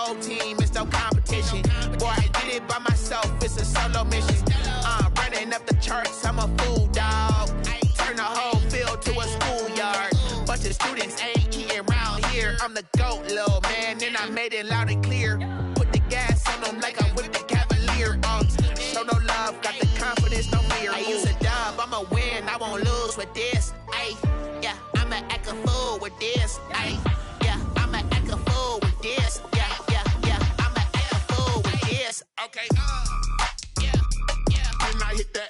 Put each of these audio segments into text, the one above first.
whole team, it's no competition. Boy, I did it by myself, it's a solo mission. Running up the charts, I'm a fool, dog. Turn the whole field to a schoolyard. Bunch of students ain't eating round here. I'm the GOAT, little man, and I made it loud and clear. Put the gas on them like I'm with the Cavalier. Show no love, got the confidence, no fear. I use a dub, I'ma win, I won't lose with this. Ay, yeah, I'ma act a fool with this. Ay, yeah, I'ma act a fool with this. Yeah, yeah, yeah, I'ma act a fool with this. Okay, yeah, yeah, when I hit that.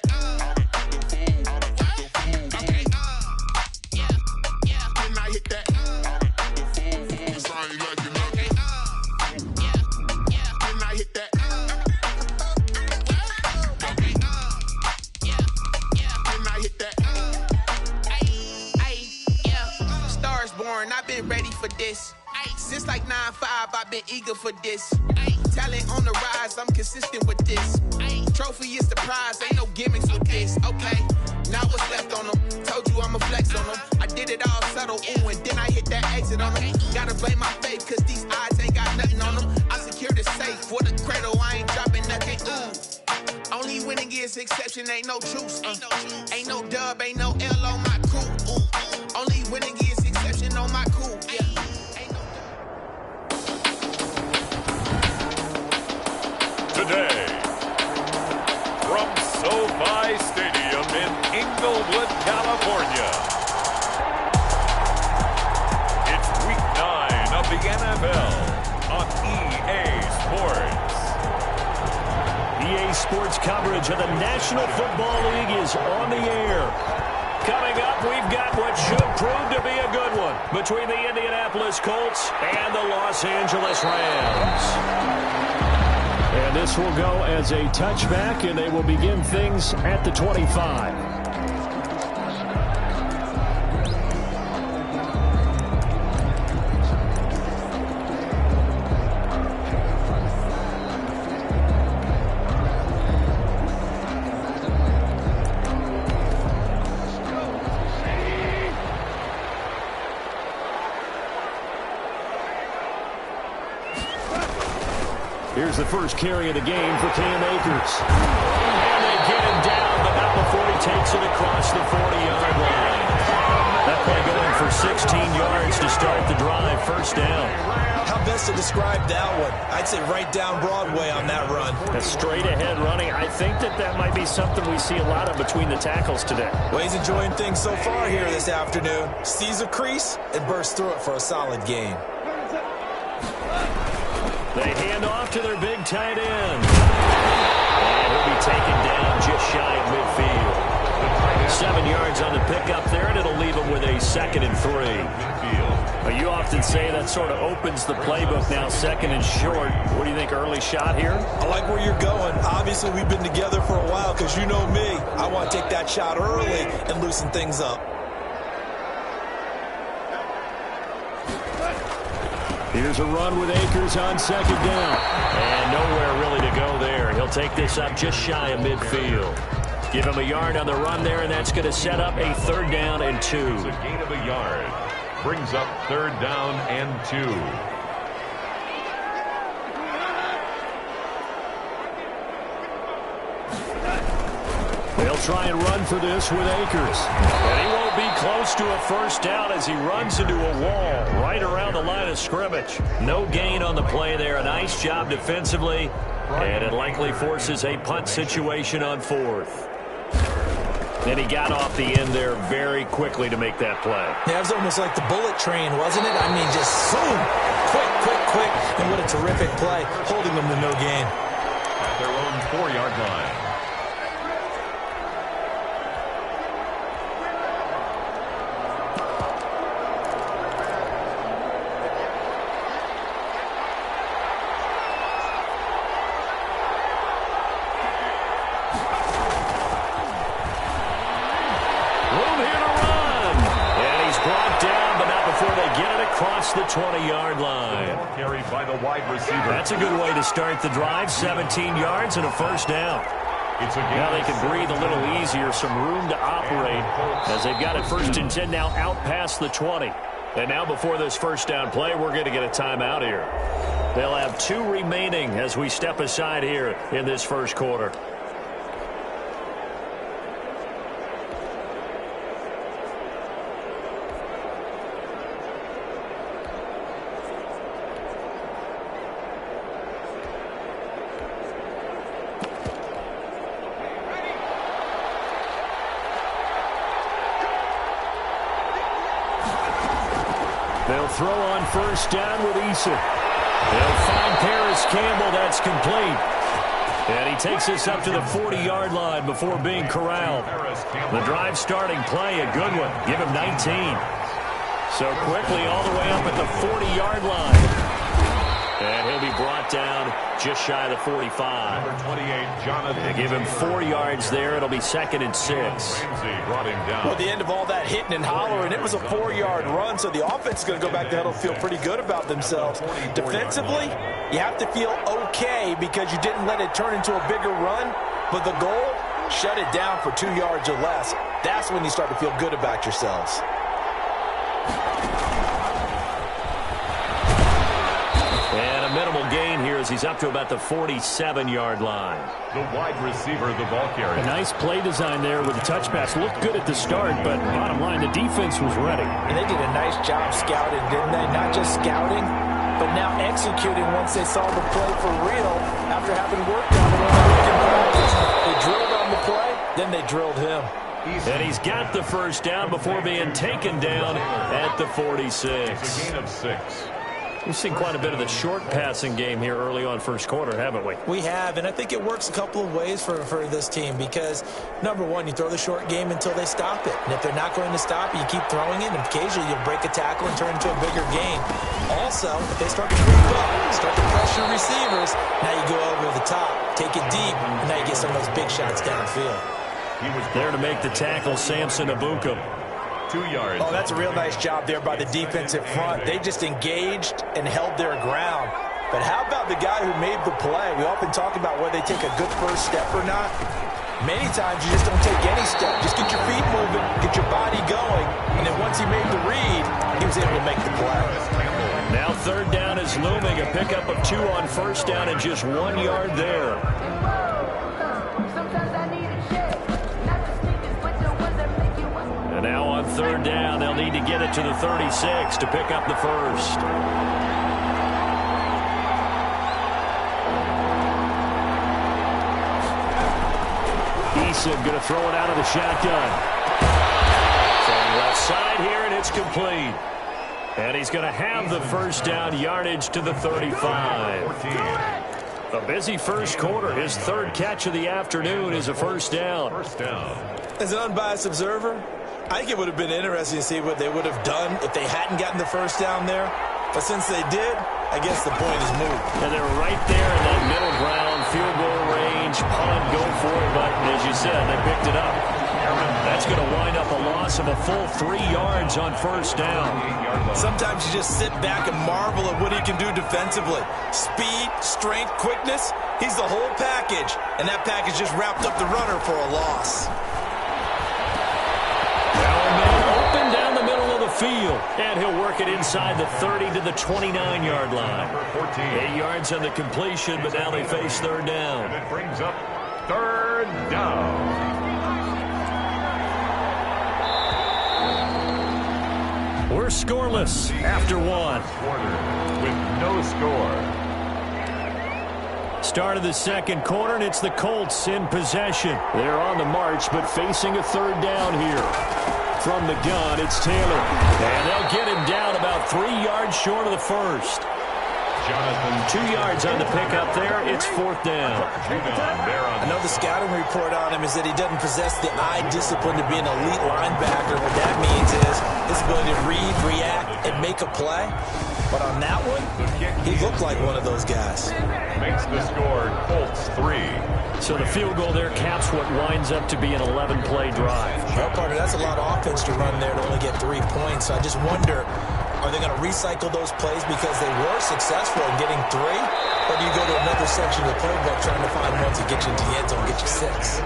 I've been ready for this. Since like 9-5, I've been eager for this. Talent on the rise, I'm consistent with this. Trophy is the prize, ain't no gimmicks with this. Okay, now what's left on them? Told you I'ma flex on them. I did it all subtle, ooh, and then I hit that exit on them. Gotta blame my faith, cause these odds ain't got nothing on them. I secured the safe for the cradle, I ain't dropping nothing, ooh. Only winning is exception, ain't no truce. Ain't no dub, ain't no L on my crew, ooh. Only winning is exception on my cool, yeah. Today, from SoFi Stadium in Inglewood, California, it's Week 9 of the NFL on EA Sports. EA Sports coverage of the National Football League is on the air. Coming up, we've got what should prove to be a good one between the Indianapolis Colts and the Los Angeles Rams. And this will go as a touchback, and they will begin things at the 25. Here's the first carry of the game for Cam Akers. And they get him down, but not before he takes it across the 40-yard line. That play going for 16 yards to start the drive. First down. How best to describe that one? I'd say right down Broadway on that run. A straight-ahead running. I think that might be something we see a lot of between the tackles today. Well, he's enjoying things so far here this afternoon. Sees a crease and bursts through it for a solid gain. They hand off to their big tight end. And he'll be taken down just shy of midfield. 7 yards on the pickup there, and it'll leave him with a 2nd and 3. Well, you often say that sort of opens the playbook now, 2nd and short. What do you think, early shot here? I like where you're going. Obviously, we've been together for a while because you know me. I want to take that shot early and loosen things up. Here's a run with Akers on 2nd down. And nowhere really to go there. He'll take this up just shy of midfield. Give him a yard on the run there, and that's going to set up a 3rd down and 2. It's a gain of a yard. Brings up 3rd down and 2. They'll try and run for this with Akers. And he won't be close to a first down as he runs into a wall right around the line of scrimmage. No gain on the play there. A nice job defensively. And it likely forces a punt situation on 4th. And he got off the end there very quickly to make that play. Yeah, it was almost like the bullet train, wasn't it? I mean, just zoom. Quick. And what a terrific play, holding them to no gain. At their own 4-yard line. The 20-yard line. Carried by the wide receiver. That's a good way to start the drive. 17 yards and a first down. Now they can breathe a little easier, some room to operate as they've got it 1st and 10 now out past the 20. And now before this first down play, we're going to get a timeout here. They'll have 2 remaining as we step aside here in this first quarter. They'll throw on first down with Eason. They'll find Paris Campbell. That's complete. And he takes us up to the 40-yard line before being corralled. The drive starting play, a good one. Give him 19. So quickly all the way up at the 40-yard line. And he'll be brought down just shy of the 45. Number 28, Jonathan. They give him 4 yards there. It'll be 2nd and 6. Brought him down. Well, at the end of all that hitting and hollering, it was a 4-yard run, so the offense is going to go back to huddle, feel pretty good about themselves. Defensively, you have to feel okay because you didn't let it turn into a bigger run, but the goal, shut it down for 2 yards or less. That's when you start to feel good about yourselves. Minimal gain here as he's up to about the 47-yard line. The wide receiver, the ball carrier. A nice play design there with the touch pass. Looked good at the start, but bottom line, the defense was ready. And they did a nice job scouting, didn't they? Not just scouting, but now executing once they saw the play for real after having worked on it all week in practice. They drilled on the play, then they drilled him. And he's got the first down before being taken down at the 46. It's a gain of 6. We've seen quite a bit of the short passing game here early on first quarter, haven't we? We have, and I think it works a couple of ways for this team because, number one, you throw the short game until they stop it. And if they're not going to stop it, you keep throwing it, and occasionally you'll break a tackle and turn it into a bigger gain. Also, if they start to creep up, start to pressure receivers, now you go over the top, take it deep, and now you get some of those big shots downfield. He was there to make the tackle, Samson Ebukam. 2 yards. Oh, that's a real nice job there by the defensive front. They just engaged and held their ground. But how about the guy who made the play? We often talk about whether they take a good first step or not. Many times you just don't take any step. Just get your feet moving, get your body going, and then once he made the read, he was able to make the play. Now 3rd down is looming. A pickup of 2 on first down and just 1 yard there. And now on 3rd down, they'll need to get it to the 36 to pick up the first. Eason going to throw it out of the shotgun. From left side here, and it's complete. And he's going to have the first down, yardage to the 35. A busy first quarter. His 3rd catch of the afternoon is a first down. As an unbiased observer, I think it would have been interesting to see what they would have done if they hadn't gotten the first down there. But since they did, I guess the point is moot. And they're right there in that middle ground, field goal range, punt, go for it. But as you said, they picked it up. That's going to wind up a loss of a full 3 yards on first down. Sometimes you just sit back and marvel at what he can do defensively. Speed, strength, quickness, he's the whole package. And that package just wrapped up the runner for a loss. Open down the middle of the field. And he'll work it inside the 30 to the 29-yard line. 8 yards on the completion, but now they face 3rd down. And it brings up 3rd down. We're scoreless after 1. Quarter with no score. Start of the 2nd quarter, and it's the Colts in possession. They're on the march, but facing a 3rd down here. From the gun, it's Taylor. And they'll get him down about 3 yards short of the first. Jonathan. 2 yards on the pickup there. It's 4th down. I know the scouting report on him is that he doesn't possess the eye discipline to be an elite linebacker. What that means is his ability to read, react, and make a play. But on that one, he looked like one of those guys. Makes the score Colts 3. So the field goal there caps what winds up to be an 11-play drive. Well, partner, that's a lot of offense to run there to only get 3 points. So I just wonder, are they going to recycle those plays because they were successful in getting 3? Or do you go to another section of the playbook trying to find ones that get you into the end zone and get you 6?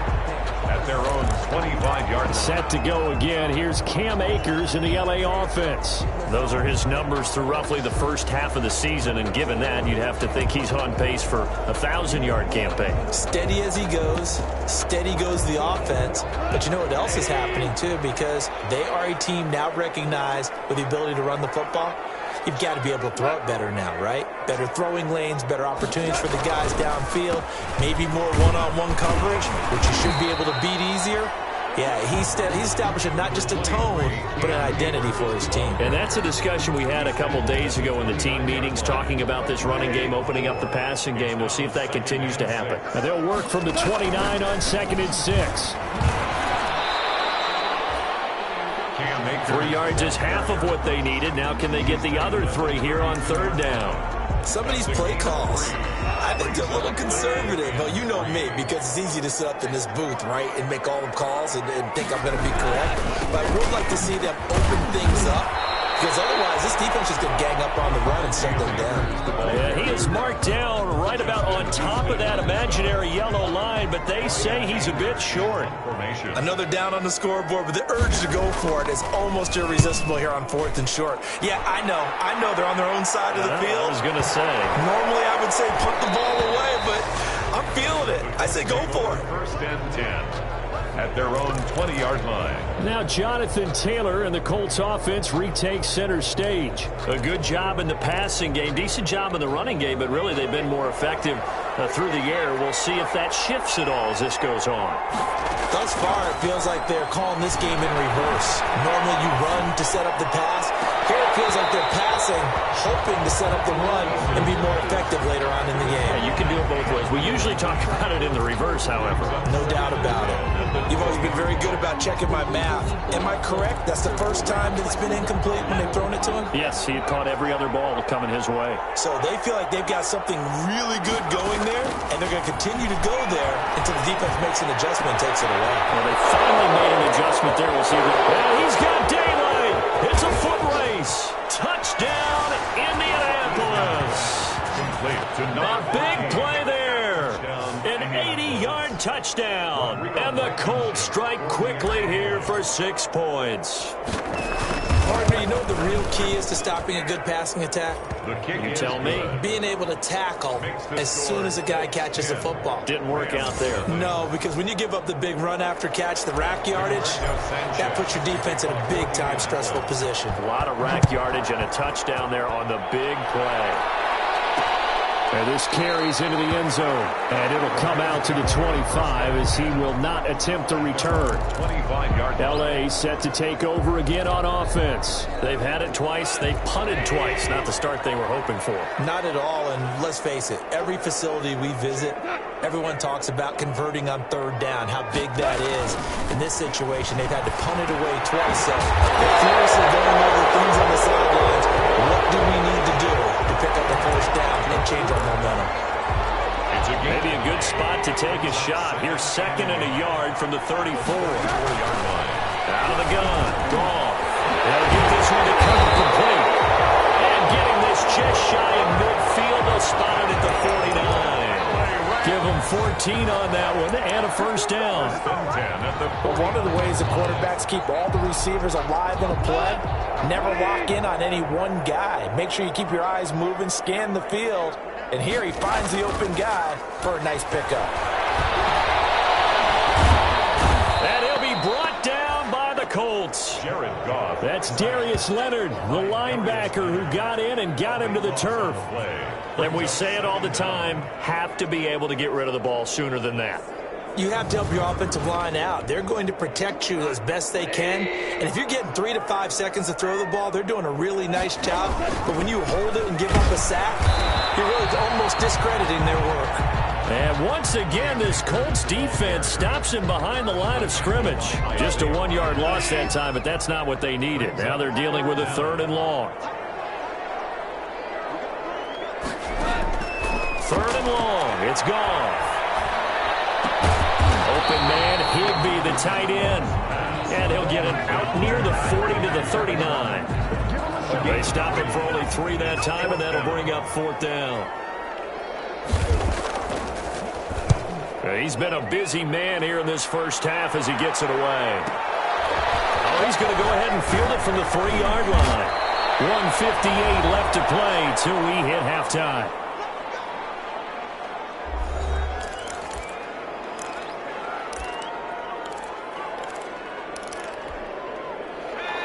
At at their own 25-yard line. Set to go again. Here's Cam Akers in the LA offense. Those are his numbers through roughly the first half of the season, and given that, you'd have to think he's on pace for a 1,000-yard campaign. Steady as he goes. Steady goes the offense. But you know what else is happening, too, because they are a team now recognized with the ability to run the football. You've got to be able to throw it better now, right? Better throwing lanes, better opportunities for the guys downfield, maybe more one-on-one coverage, which you should be able to beat easier. Yeah, he's establishing not just a tone, but an identity for his team. And that's a discussion we had a couple days ago in the team meetings, talking about this running game, opening up the passing game. We'll see if that continues to happen. And they'll work from the 29 on 2nd and 6. 3 yards is half of what they needed. Now can they get the other 3 here on 3rd down? Some of these play calls, I think they're a little conservative. But you know me, because it's easy to sit up in this booth, right, and make all the calls and think I'm going to be correct. But I would like to see them open things up, because otherwise this defense is going to gang up on the run and shut them down. Yeah, he is marked down right about on top of that imaginary yellow line, but they say he's a bit short. Another down on the scoreboard, but the urge to go for it is almost irresistible here on 4th and short. Yeah, I know they're on their own side of the field. I was going to say. Normally I would say put the ball away, but I'm feeling it. I say go for it. 1st and 10 at their own 20-yard line. Now Jonathan Taylor and the Colts offense retakes center stage. A good job in the passing game, decent job in the running game, but really they've been more effective through the air. We'll see if that shifts at all as this goes on. Thus far, it feels like they're calling this game in reverse. Normally you run to set up the pass. Here it feels like they're passing, hoping to set up the run and be more effective later on in the game. Yeah, you can do it both ways. We usually talk about it in the reverse, however. No doubt about it. You've always been very good about checking my math. Am I correct? That's the first time that it's been incomplete when they've thrown it to him? Yes, he had caught every other ball coming his way. So they feel like they've got something really good going there, and they're going to continue to go there until the defense makes an adjustment and takes it away. Well, they finally made an adjustment there. We'll see. Well, he's got daylight. It's a foot race. Touchdown, Indianapolis. A big play there. An 80-yard touchdown. And the Colts strike quickly here for 6 points. Partner, you know what the real key is to stopping a good passing attack? You tell me. Being able to tackle as soon as a guy catches the football. Didn't work out there. No, because when you give up the big run after catch, the rack yardage, that puts your defense in a big-time stressful position. A lot of rack yardage and a touchdown there on the big play. And this carries into the end zone. And it'll come out to the 25 as he will not attempt a return. 25-yard. LA set to take over again on offense. They've had it twice. They've punted twice. Not the start they were hoping for. Not at all, and let's face it, every facility we visit, everyone talks about converting on 3rd down, how big that is. In this situation, they've had to punt it away twice, so they're furiously going over things on the sidelines. What do we need to do to pick up the 1st down and change our momentum? Maybe a good spot to take a shot. Here's 2nd and a yard from the 34. Out of the gun. Goff. They'll get this one to come complete. And getting this just shy of midfield. They'll spot it at the 49. Give them 14 on that one and a 1st down. But one of the ways the quarterbacks keep all the receivers alive in a play, never lock in on any one guy. Make sure you keep your eyes moving, scan the field. And here he finds the open guy for a nice pickup. And he'll be brought down by the Colts. Jared Goff. That's Darius Leonard, the linebacker who got in and got him to the turf. And we say it all the time, have to be able to get rid of the ball sooner than that. You have to help your offensive line out. They're going to protect you as best they can. And if you're getting 3 to 5 seconds to throw the ball, they're doing a really nice job. But when you hold it and give up a sack, you're really almost discrediting their work. And once again, this Colts defense stops him behind the line of scrimmage. Just a 1-yard loss that time, but that's not what they needed. Now they're dealing with a 3rd and long. 3rd and long. It's gone. Open man, Higbee, the tight end. And he'll get it out near the 40 to the 39. They stop him for only 3 that time, and that'll bring up 4th down. He's been a busy man here in this first half as he gets it away. Oh, he's going to go ahead and field it from the 3-yard line. 1:58 left to play till we hit halftime.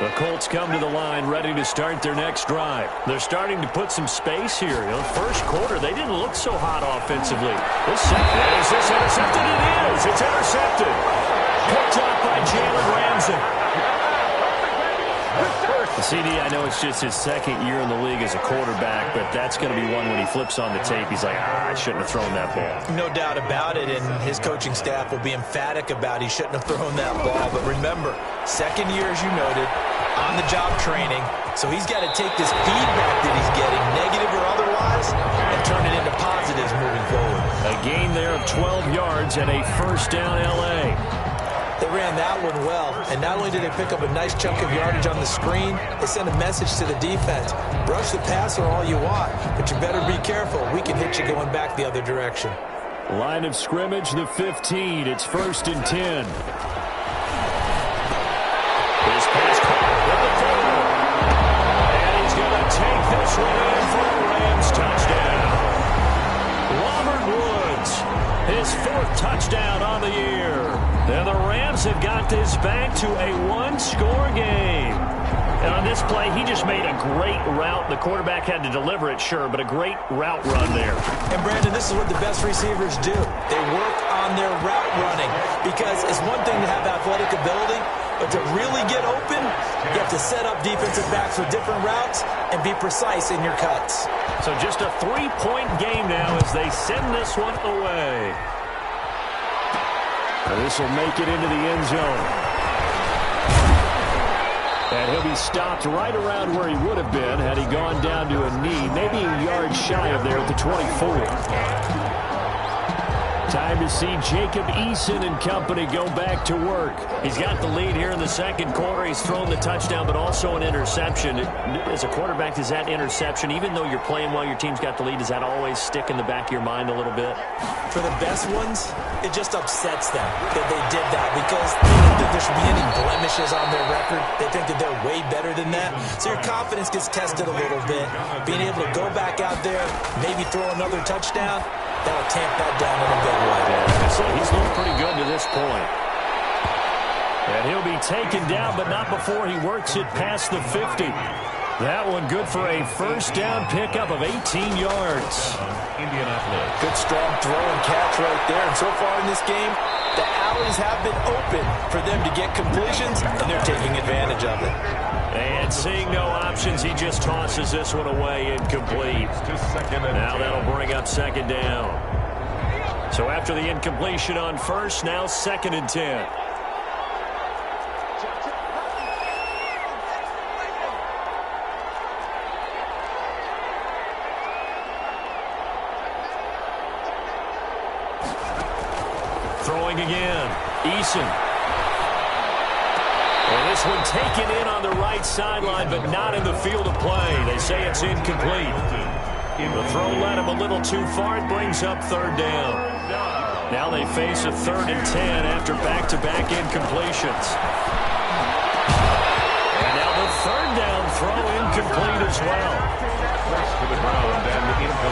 The Colts come to the line ready to start their next drive. They're starting to put some space here. In the first quarter, they didn't look so hot offensively. Is this intercepted? It is. It's intercepted. Picked up by Jalen Ramsey. CD, I know it's just his second year in the league as a quarterback, but that's going to be one when he flips on the tape. He's like, I shouldn't have thrown that ball. No doubt about it, and his coaching staff will be emphatic about he shouldn't have thrown that ball. But remember, second year, as you noted, on-the-job training, so he's got to take this feedback that he's getting, negative or otherwise, and turn it into positives moving forward. A gain there of 12 yards and a first down L.A. They ran that one well, and not only did they pick up a nice chunk of yardage on the screen, they sent a message to the defense. Rush the passer all you want, but you better be careful. We can hit you going back the other direction. Line of scrimmage, the 15. It's 1st and 10. His pass caught with the forward. And he's going to take this one in for a Rams touchdown. Robert Woods, his 4th touchdown on the year. And the Rams have got this back to a 1-score game. And on this play, he just made a great route. The quarterback had to deliver it, sure, but a great route run there. And, Brandon, this is what the best receivers do. They work on their route running because it's one thing to have athletic ability, but to really get open, you have to set up defensive backs with different routes and be precise in your cuts. So just a 3-point game now as they send this one away. This will make it into the end zone. And he'll be stopped right around where he would have been had he gone down to a knee, maybe a yard shy of there at the 24. Time to see Jacob Eason and company go back to work. He's got the lead here in the second quarter. He's thrown the touchdown, but also an interception. As a quarterback, does that interception, even though you're playing while your team's got the lead, does that always stick in the back of your mind a little bit? For the best ones, it just upsets them that they did that because they don't think there should be any blemishes on their record. They think that they're way better than that. So your confidence gets tested a little bit. Being able to go back out there, maybe throw another touchdown, that'll tamp that down in a big way. So he's looked pretty good to this point. And he'll be taken down, but not before he works it past the 50. That one good for a first down pickup of 18 yards. Good strong throw and catch right there. And so far in this game, the alleys have been open for them to get completions, and they're taking advantage of it. And seeing no options, he just tosses this one away incomplete. Now that'll bring up second down. So after the incompletion on first, now 2nd and 10. Throwing again. Eason. And this one taken in on the right sideline, but not in the field of play. They say it's incomplete. The throw led him a little too far. It brings up 3rd down. Now they face a 3rd and 10 after back-to-back incompletions. And now the 3rd down throw incomplete as well.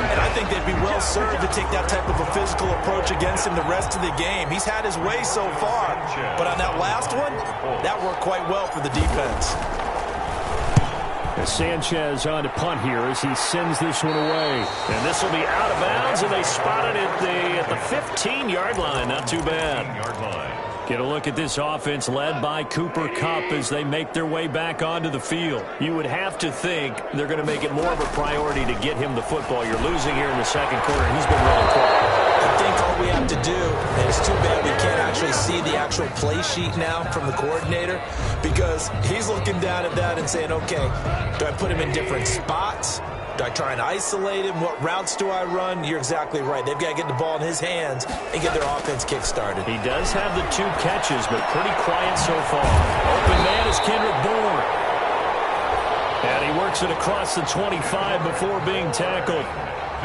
And I think they'd be well served to take that type of a physical approach against him the rest of the game. He's had his way so far, but on that last one, that worked quite well for the defense. Sanchez on to punt here as he sends this one away. And this will be out of bounds, and they spot it at the 15-yard line. Not too bad. Get a look at this offense led by Cooper Kupp as they make their way back onto the field. You would have to think they're going to make it more of a priority to get him the football. You're losing here in the second quarter. He's been really quiet. I think all we have to do, and it's too bad we can't actually see the actual play sheet now from the coordinator, because he's looking down at that and saying, okay, do I put him in different spots? Do I try and isolate him? What routes do I run? You're exactly right. They've got to get the ball in his hands and get their offense kick-started. He does have the 2 catches, but pretty quiet so far. Open man is Kendrick Bourne. And he works it across the 25 before being tackled.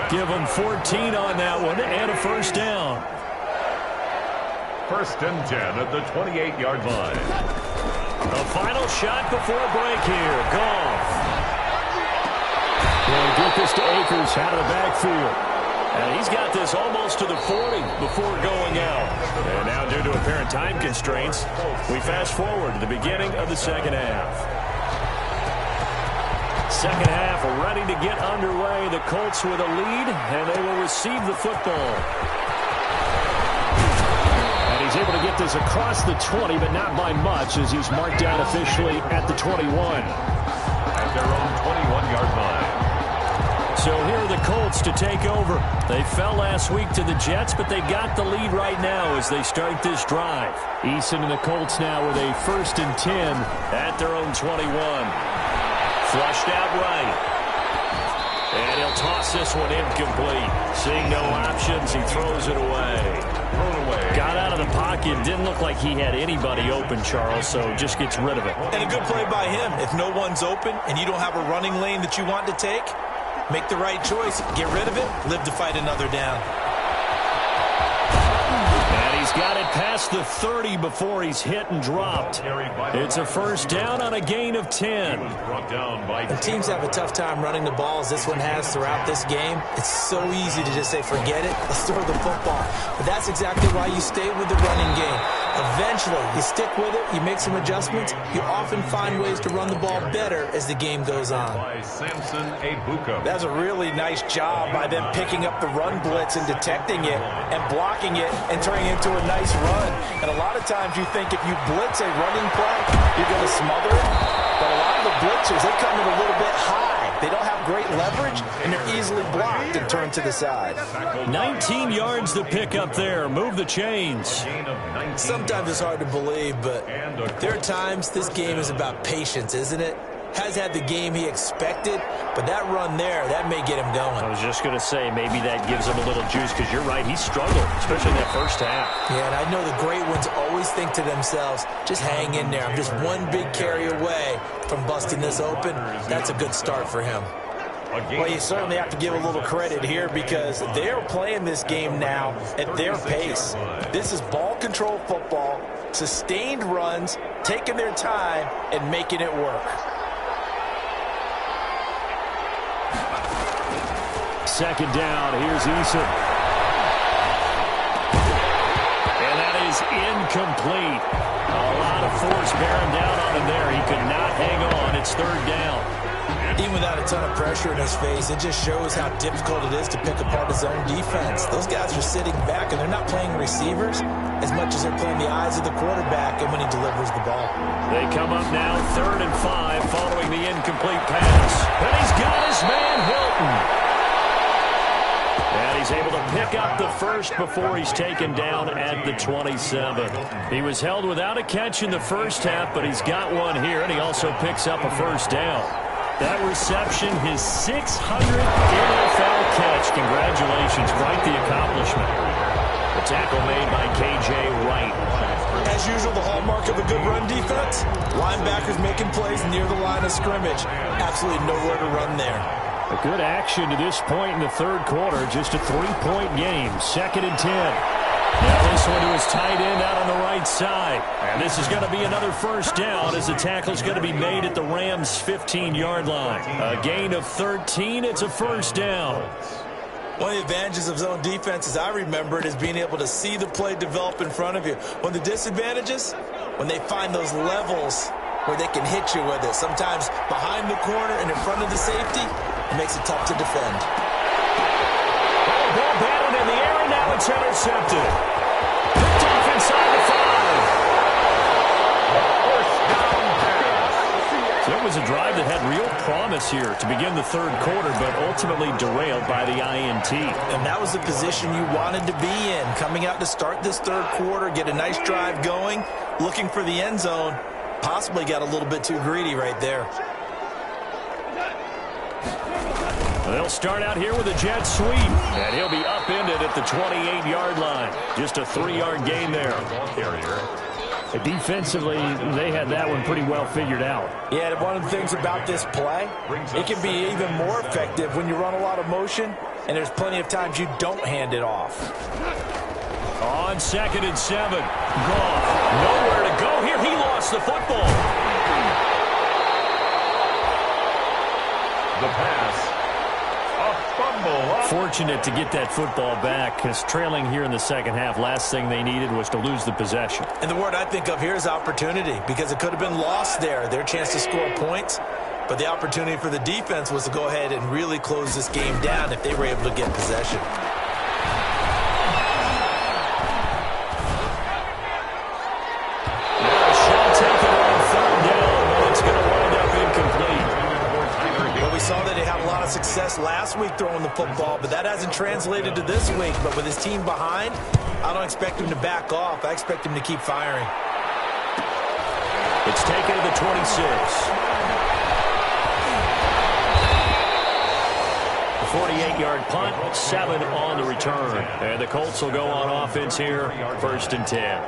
Give him 14 on that one and a first down. First and 10 at the 28-yard line. The final shot before break here. Goff. Will get this to Akers out of the backfield. And he's got this almost to the 40 before going out. And now, due to apparent time constraints, we fast forward to the beginning of the second half. Second half ready to get underway. The Colts with a lead, and they will receive the football. And he's able to get this across the 20, but not by much, as he's marked down officially at the 21. At their own 21-yard line. So here are the Colts to take over. They fell last week to the Jets, but they got the lead right now as they start this drive. Eason and the Colts now with a 1st and 10 at their own 21. Flushed out right. And he'll toss this one incomplete. Seeing no options, he throws it away. Got out of the pocket. Didn't look like he had anybody open, Charles, so just gets rid of it. And a good play by him. If no one's open and you don't have a running lane that you want to take, make the right choice. Get rid of it. Live to fight another down. And he's got it past the 30 before he's hit and dropped. It's a first down on a gain of 10. When teams have a tough time running the ball as this one has throughout this game, it's so easy to just say, forget it, let's throw the football. But that's exactly why you stay with the running game. Eventually, you stick with it, you make some adjustments, you often find ways to run the ball better as the game goes on. That's a really nice job by them picking up the run blitz and detecting it and blocking it and turning it into a nice run. And a lot of times you think if you blitz a running play, you're going to smother it. But a lot of the blitzers, they come in a little bit high. They don't have great leverage, and they're easily blocked and turned to the side. 19 yards to pick up there. Move the chains. Sometimes it's hard to believe, but there are times this game is about patience, isn't it? Has had the game he expected, but that run there, that may get him going. I was just going to say, maybe that gives him a little juice, because you're right, he struggled, especially in that first half. Yeah, and I know the great ones always think to themselves, just hang in there. I'm just one big carry away from busting this open. That's a good start for him. Well, you certainly have to give a little credit here because they're playing this game now at their pace. This is ball control football, sustained runs, taking their time, and making it work. Second down, here's Eason. And that is incomplete. A lot of force bearing down on him there. He could not hang on. It's third down. Even without a ton of pressure in his face, it just shows how difficult it is to pick apart his own defense. Those guys are sitting back, and they're not playing receivers as much as they're playing the eyes of the quarterback and when he delivers the ball. They come up now, 3rd and 5, following the incomplete pass. And he's got his man, Hilton. And he's able to pick up the first before he's taken down at the 27. He was held without a catch in the first half, but he's got one here, and he also picks up a first down. That reception, his 600th NFL catch. Congratulations, quite the accomplishment. The tackle made by K.J. Wright. As usual, the hallmark of a good run defense, linebackers making plays near the line of scrimmage. Absolutely nowhere to run there. A good action to this point in the third quarter. Just a 3-point game. 2nd and 10. Now this one to his tight end out on the right side. And this is going to be another first down as the tackle's going to be made at the Rams' 15-yard line. A gain of 13. It's a first down. One of the advantages of zone defense, as I remember it, is being able to see the play develop in front of you. One of the disadvantages, when they find those levels where they can hit you with it. Sometimes behind the corner and in front of the safety, it makes it tough to defend. Ball batted in the air, and now it's intercepted. Picked off inside the 5. So it was a drive that had real promise here to begin the third quarter, but ultimately derailed by the INT. And that was the position you wanted to be in. Coming out to start this third quarter, get a nice drive going, looking for the end zone. Possibly got a little bit too greedy right there. They'll start out here with a jet sweep, and he'll be upended at the 28-yard line. Just a 3-yard gain there. Defensively, they had that one pretty well figured out. Yeah, and one of the things about this play, it can be even more effective when you run a lot of motion, and there's plenty of times you don't hand it off. On 2nd and 7. Goff, nowhere to go here. He lost the football. The pass. A fumble. Fortunate to get that football back, because trailing here in the second half, last thing they needed was to lose the possession. And the word I think of here is opportunity, because it could have been lost there. Their chance to score points, but the opportunity for the defense was to go ahead and really close this game down if they were able to get possession. Success last week throwing the football, but that hasn't translated to this week. But with his team behind, I don't expect him to back off. I expect him to keep firing. It's taken to the 26. The 48-yard punt, 7 on the return. And the Colts will go on offense here, 1st and 10.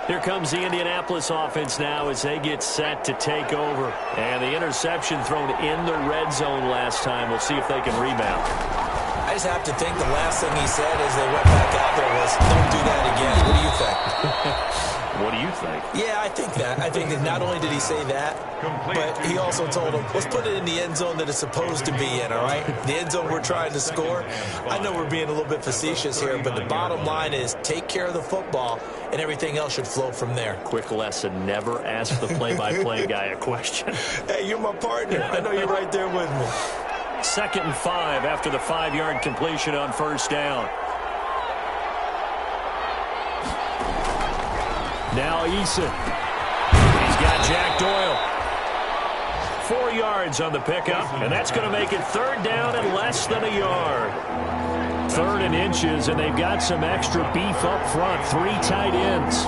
Here comes the Indianapolis offense now as they get set to take over. And the interception thrown in the red zone last time. We'll see if they can rebound. I just have to think the last thing he said as they went back out there was, don't do that again. What do you think? What do you think? Yeah, I think that. I think that not only did he say that, but he also told him, let's put it in the end zone that it's supposed to be in, all right? The end zone we're trying to score. I know we're being a little bit facetious here, but the bottom line is take care of the football, and everything else should flow from there. Quick lesson, never ask the play-by-play guy a question. Hey, you're my partner. I know you're right there with me. 2nd and 5 after the 5-yard completion on 1st down. Now Eason. He's got Jack Doyle. 4 yards on the pickup, and that's going to make it 3rd down and less than a yard. 3rd and inches, and they've got some extra beef up front. 3 tight ends.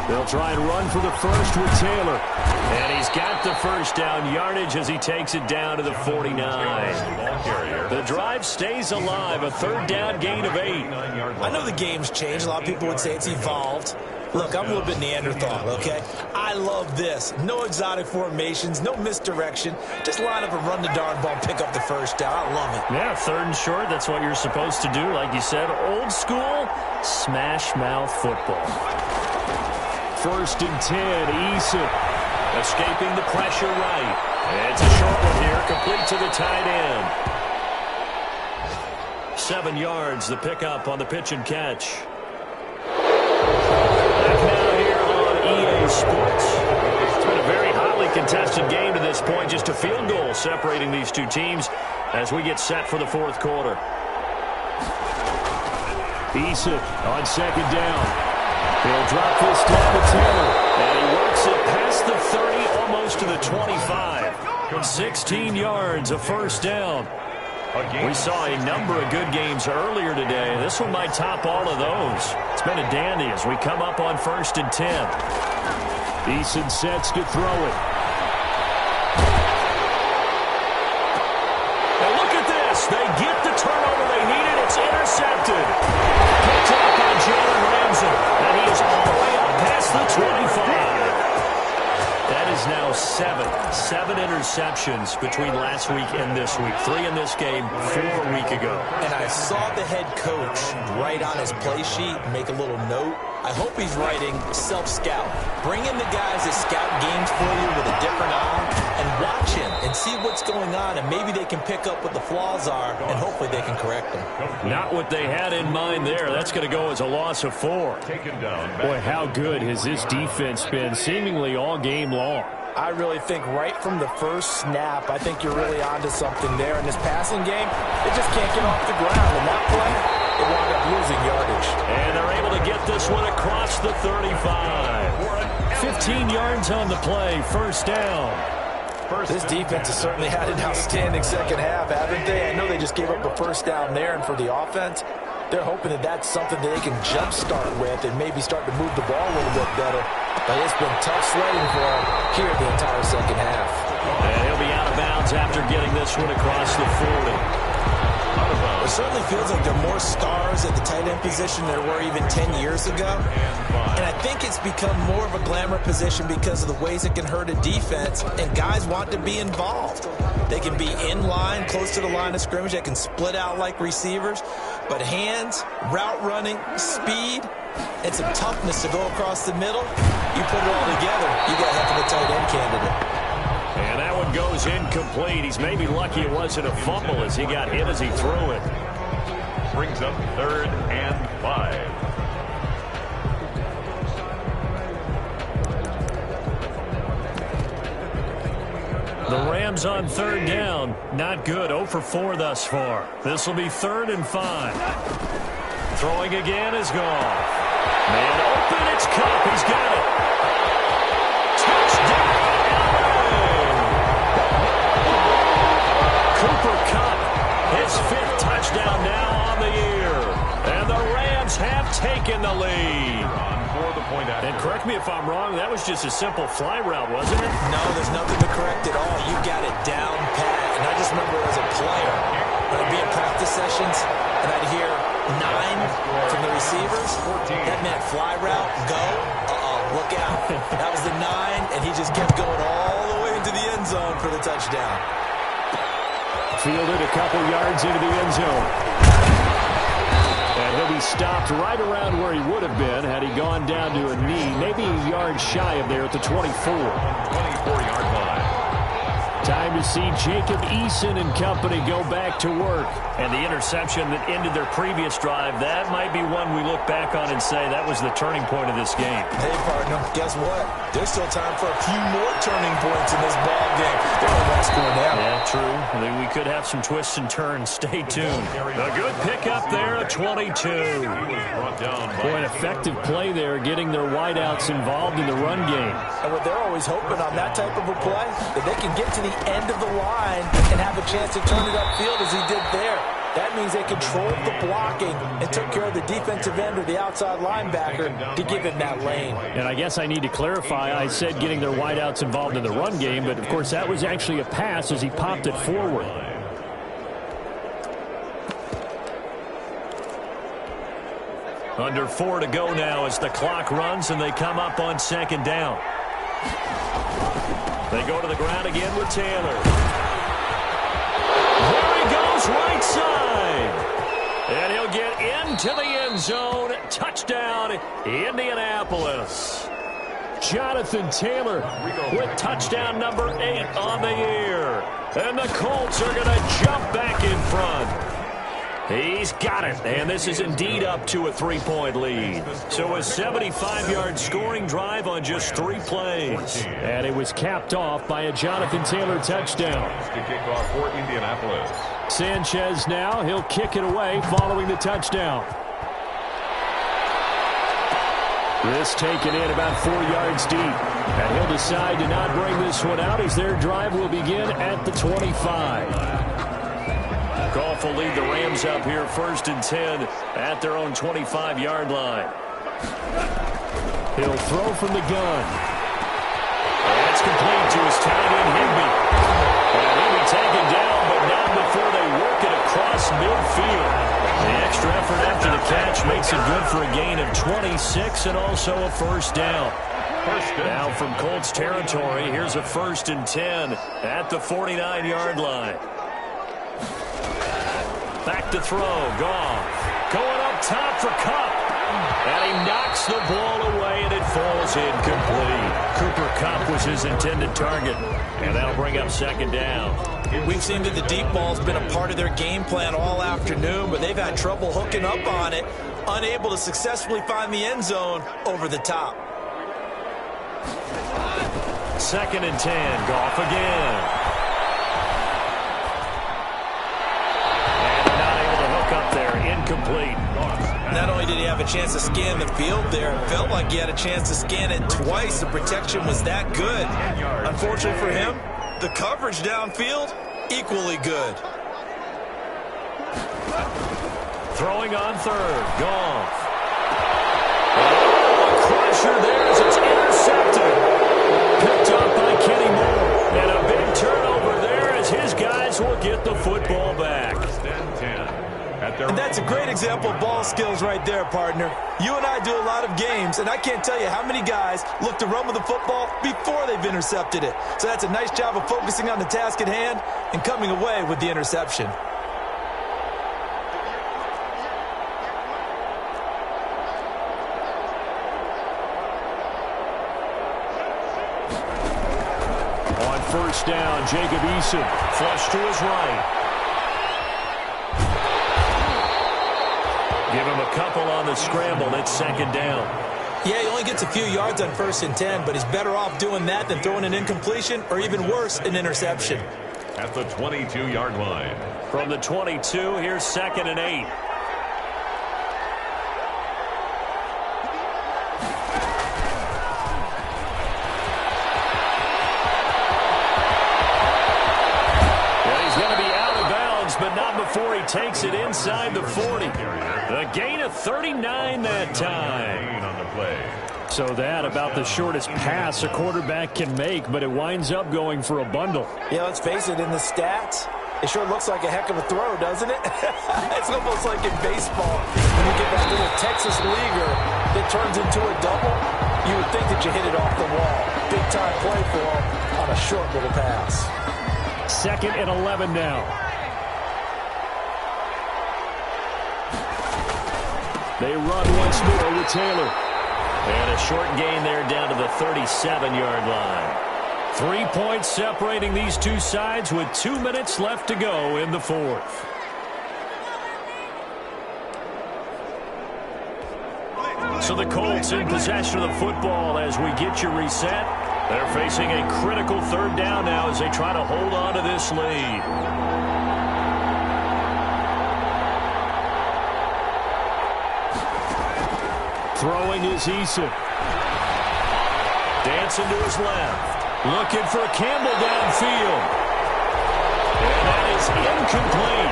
They'll try and run for the first with Taylor. And he's got the 1st down yardage as he takes it down to the 49. The drive stays alive, a 3rd down gain of 8. I know the game's changed. A lot of people would say it's evolved. Look, I'm a little bit Neanderthal, okay? I love this. No exotic formations, no misdirection. Just line up and run the darn ball, pick up the 1st down. I love it. Yeah, 3rd and short, that's what you're supposed to do. Like you said, old school, smash mouth football. 1st and 10, Eason escaping the pressure right. It's a short one here, complete to the tight end. 7 yards, the pickup on the pitch and catch. Back now here on EA Sports. It's been a very hotly contested game to this point. Just a field goal separating these two teams as we get set for the 4th quarter. Eason on 2nd down. He'll drop this down to Taylor, and he works it past the 30, almost to the 25. 16 yards, a 1st down. We saw a number of good games earlier today. This one might top all of those. It's been a dandy as we come up on 1st and 10. Eason sets to throw it. And look at this. They get the turnover they needed. It's intercepted. Picked up by Jalen Ramsey. And he is all the way up past the 25. That is now 7 interceptions between last week and this week. 3 in this game, 4 a week ago. And I saw the head coach write on his play sheet, make a little note. I hope he's writing self-scout. Bring in the guys that scout games for you with a different eye and watch him and see what's going on, and maybe they can pick up what the flaws are, and hopefully they can correct them. Not what they had in mind there. That's going to go as a loss of 4. Boy, how good has this defense been seemingly all game long? I really think right from the first snap, I think you're really onto something there. In this passing game, it just can't get off the ground. And that play, it wound up losing yardage. And they're able to get this one across the 35. 15 yards on the play, 1st down. This defense has certainly had an outstanding second half, haven't they? I know they just gave up a 1st down there, and for the offense, they're hoping that that's something that they can jumpstart with and maybe start to move the ball a little bit better. But it's been tough sledding for him here the entire second half. And he'll be out of bounds after getting this one across the 40. Out of bounds. It certainly feels like there are more stars at the tight end position than there were even 10 years ago. And I think it's become more of a glamour position because of the ways it can hurt a defense, and guys want to be involved. They can be in line, close to the line of scrimmage. They can split out like receivers. But hands, route running, speed, and some toughness to go across the middle, you put it all together, you got a heck of a tight end candidate. And that one goes incomplete. He's maybe lucky it wasn't a fumble as he got hit as he threw it. Brings up 3rd and 5. The Rams on 3rd down. Not good. 0 for 4 thus far. This will be 3rd and 5. Throwing again is Goff. Man open. It's Kupp. He's got it. Touchdown, Cooper Kupp, his 5th touchdown now on the year. And the Rams have taken the lead. And correct me if I'm wrong, that was just a simple fly route, wasn't it? No, there's nothing to correct at all. You got it down pat. And I just remember as a player, when I'd be in practice sessions, and I'd hear 9 from the receivers, that meant fly route, go, look out. That was the 9, and he just kept going all the way into the end zone for the touchdown. Fielded a couple yards into the end zone. And he'll be stopped right around where he would have been had he gone down to a knee, maybe a yard shy of there at the 24. 24-yard line. Time to see Jacob Eason and company go back to work. And the interception that ended their previous drive, that might be one we look back on and say that was the turning point of this game. Hey, partner, guess what? There's still time for a few more turning points in this ball game. They're only one score down. Yeah, true. We could have some twists and turns. Stay tuned. A good pickup there, a 22. Boy, an effective play there, getting their wideouts involved in the run game. And what they're always hoping on that type of a play, that they can get to the end of the line and have a chance to turn it upfield as he did there. That means they controlled the blocking and took care of the defensive end or the outside linebacker to give him that lane. And I guess I need to clarify, I said getting their wideouts involved in the run game, but of course that was actually a pass as he popped it forward. Under 4 to go now as the clock runs and they come up on 2nd down. They go to the ground again with Taylor. There he goes, right side. And he'll get into the end zone. Touchdown, Indianapolis. Jonathan Taylor with touchdown number 8 on the year. And the Colts are going to jump back in front. He's got it, and this is indeed up to a 3-point lead. So a 75-yard scoring drive on just 3 plays. And it was capped off by a Jonathan Taylor touchdown. To kick off for Indianapolis. Sanchez now, he'll kick it away following the touchdown. This taken in about 4 yards deep. And he'll decide to not bring this one out as their drive will begin at the 25. Goff will lead the Rams up here 1st and 10 at their own 25-yard line. He'll throw from the gun. That's complete to his tight end, Higbee. And he'll be taken down, but not before they work it across midfield. The extra effort after the catch makes it good for a gain of 26 and also a 1st down. Now from Colts territory, here's a 1st and 10 at the 49-yard line. Back to throw, Goff. Going up top for Kupp. And he knocks the ball away, and it falls incomplete. Cooper Kupp was his intended target, and that'll bring up 2nd down. We've seen that the deep ball's been a part of their game plan all afternoon, but they've had trouble hooking up on it, unable to successfully find the end zone over the top. 2nd and 10, Goff again. Up there, incomplete. Not only did he have a chance to scan the field there, it felt like he had a chance to scan it twice. The protection was that good. Unfortunately for him, the coverage downfield, equally good. Throwing on 3rd, Goff. Crusher there as it's intercepted. Picked up by Kenny Moore. And a big turnover there as his guys will get the football back. 1st and 10. their That's a great example of ball skills right there, partner. You and I do a lot of games, and I can't tell you how many guys look to run with the football before they've intercepted it. So that's a nice job of focusing on the task at hand and coming away with the interception. On first down, Jacob Eason, flush to his right. Give him a couple on the scramble. It's second down. Yeah, he only gets a few yards on 1st and 10, but he's better off doing that than throwing an incompletion or even worse, an interception. At the 22-yard line. From the 22, here's 2nd and 8. But not before he takes it inside the 40. A gain of 39 that time. On the play. So that about the shortest pass a quarterback can make, but it winds up going for a bundle. Yeah, let's face it, in the stats, it sure looks like a heck of a throw, doesn't it? It's almost like in baseball. When you get that little Texas leaguer that turns into a double, you would think that you hit it off the wall. Big time play for him on a short little pass. 2nd and 11 now. They run once more with Taylor. And a short gain there down to the 37-yard line. 3 points separating these two sides with 2 minutes left to go in the 4th. So the Colts in possession of the football as we get you reset. They're facing a critical 3rd down now as they try to hold on to this lead. Throwing is Eason. Dancing to his left. Looking for Campbell downfield. And that is incomplete.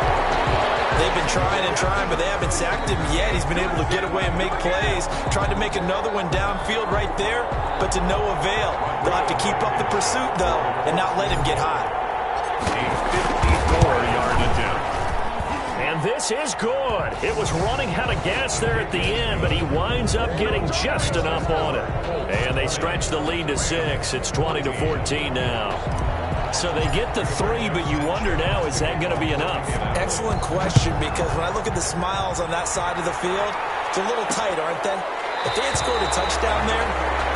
They've been trying and trying, but they haven't sacked him yet. He's been able to get away and make plays. Tried to make another one downfield right there, but to no avail. They'll have to keep up the pursuit, though, and not let him get hot. A 54-yard attempt. And this is good. It was running out of gas there at the end, but he winds up getting just enough on it. And they stretch the lead to 6. It's 20-14 now. So they get the 3, but you wonder now, is that going to be enough? Excellent question, because when I look at the smiles on that side of the field, it's a little tight, aren't they? If they had scored a touchdown there,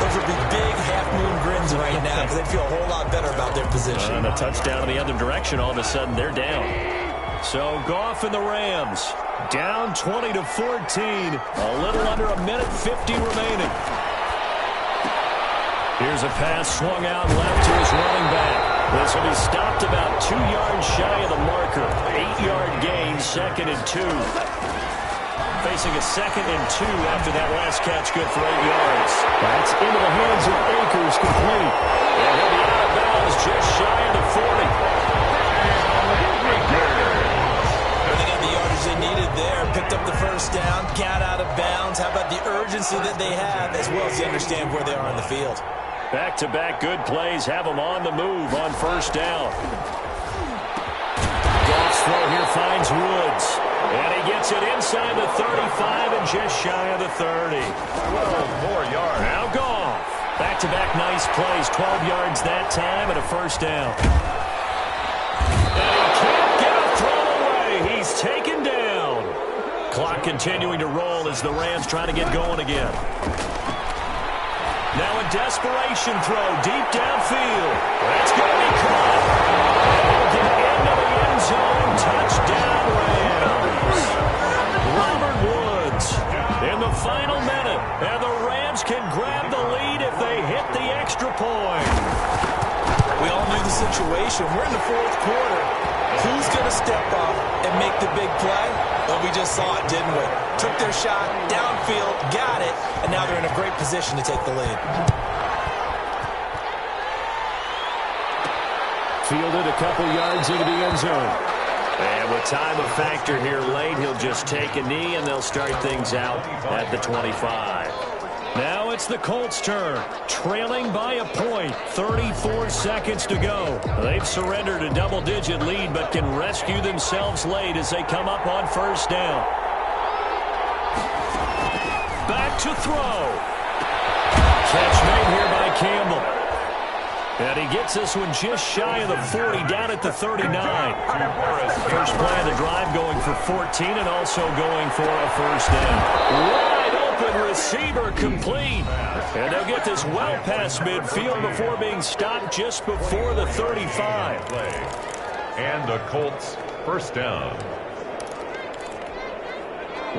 those would be big half-moon grins right now because they'd feel a whole lot better about their position. And a touchdown in the other direction, all of a sudden they're down. So Goff and the Rams down 20-14. A little under a minute 50 remaining. Here's a pass swung out left to his running back. This will be stopped about 2 yards shy of the marker. 8-yard gain, 2nd and 2. Facing a 2nd and 2 after that last catch, good for 8 yards. That's into the hands of Akers, complete. And he'll be out of bounds just shy of the 40. They got the yardage they needed there. Picked up the 1st down, got out of bounds. How about the urgency that they have, as well as they understand where they are on the field? Back-to-back good plays have them on the move on 1st down. Goff's throw here finds Woods. And he gets it inside the 35 and just shy of the 30. 12 more yards. Now Goff. Back-to-back nice plays. 12 yards that time and a 1st down. And he can't get a throw away. He's taken down. Clock continuing to roll as the Rams try to get going again. Now a desperation throw deep downfield. That's going to be caught. And he'll get into the end zone. Touchdown, Rams. Robert Woods in the final minute. And the Rams can grab the lead if they hit the extra point. We all knew the situation. We're in the 4th quarter. Who's going to step up and make the big play? Well, we just saw it, didn't we? Took their shot, downfield, got it, and now they're in a great position to take the lead. Fielded a couple yards into the end zone. And with time a factor here late, he'll just take a knee, and they'll start things out at the 25. Now it's the Colts' turn, trailing by a point, 34 seconds to go. They've surrendered a double-digit lead, but can rescue themselves late as they come up on first down. Back to throw. Catch made here by Campbell. And he gets this one just shy of the 40, down at the 39. First play of the drive going for 14 and also going for a first down. Wide open receiver complete. And they'll get this well past midfield before being stopped just before the 35. And the Colts first down.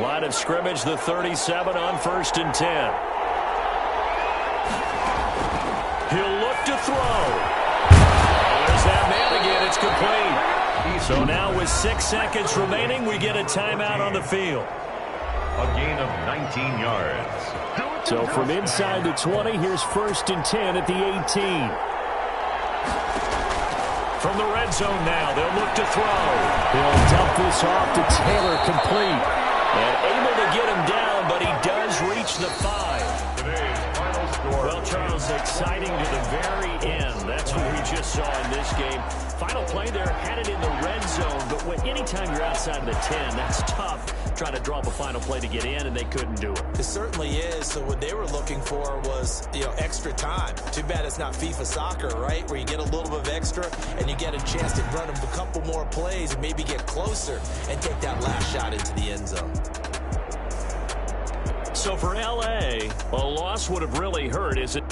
Line of scrimmage, the 37 on 1st and 10. He'll look to throw. There's that man again. It's complete. So now with 6 seconds remaining, we get a timeout on the field. A gain of 19 yards. So from inside the 20, here's 1st and 10 at the 18. From the red zone now, they'll look to throw. He'll dump this off to Taylor, complete. And able to get him down, but he does reach the 5. Well, Charles, exciting to the very end. That's what we just saw in this game. Final play there, had it in the red zone, but anytime you're outside of the 10, that's tough trying to draw up a final play to get in, and they couldn't do it. It certainly is. So what they were looking for was, extra time. Too bad it's not FIFA soccer, right, where you get a little bit of extra and you get a chance to run a couple more plays and maybe get closer and take that last shot into the end zone. So for L.A., a loss would have really hurt, is it?